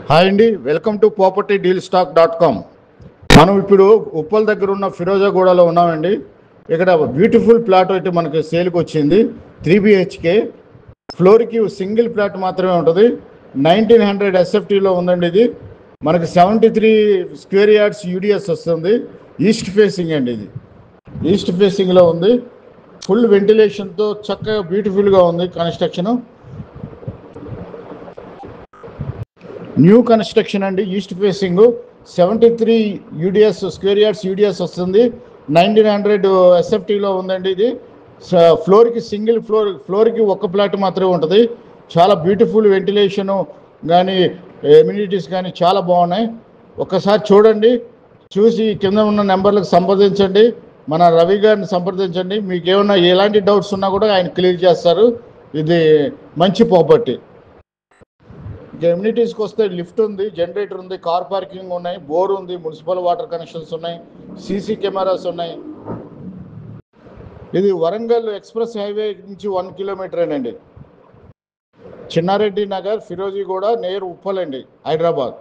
Hi అండి, welcome to propertydealstock.com. మనం ఇప్పుడు ఉప్పల్ దగ్గర ఉన్న ఫిరోజాగూడలో ఉన్నామండి. ఇక్కడ బ్యూటిఫుల్ ప్లాట్ అయితే మనకి సేల్కి వచ్చింది. 3 BHK ఫ్లోర్కి సింగిల్ ప్లాట్ మాత్రమే ఉంటుంది. 1900 SFTలో ఉందండి. ఇది మనకి 73 స్క్వేర్ యార్డ్స్ UDS వస్తుంది. ఈస్ట్ ఫేసింగ్ అండి. ఇది ఈస్ట్ ఫేసింగ్లో ఉంది. ఫుల్ వెంటిలేషన్తో చక్కగా బ్యూటిఫుల్గా ఉంది. కన్స్ట్రక్షన్ న్యూ కన్స్ట్రక్షన్ అండి. East facing 73 square yards UDS వస్తుంది. 1900 SFTలో ఉందండి. ఇది ఫ్లోర్కి సింగిల్ ఫ్లోర్కి ఒక్క ప్లాట్ మాత్రమే ఉంటుంది. చాలా బ్యూటిఫుల్ వెంటిలేషను కానీ ఎమ్యూనిటీస్ కానీ చాలా బాగున్నాయి. ఒక్కసారి చూడండి, చూసి కింద ఉన్న నెంబర్లకు సంప్రదించండి. మన రవి గారిని సంప్రదించండి. మీకు ఏమన్నా ఎలాంటి డౌట్స్ ఉన్నా కూడా ఆయన క్లియర్ చేస్తారు. ఇది మంచి ప్రాపర్టీ. ఎమ్యూనిటీస్కి వస్తే లిఫ్ట్ ఉంది, జనరేటర్ ఉంది, కార్ పార్కింగ్ ఉన్నాయి, బోర్ ఉంది, మున్సిపల్ వాటర్ కనెక్షన్స్ ఉన్నాయి, సీసీ కెమెరాస్ ఉన్నాయి. ఇది వరంగల్ ఎక్స్ప్రెస్ హైవే నుంచి 1 కిలోమీటర్ అండి. చిన్నారెడ్డి నగర్, ఫిరోజీగూడ, నేర్ ఉప్పల్ అండి, హైదరాబాద్.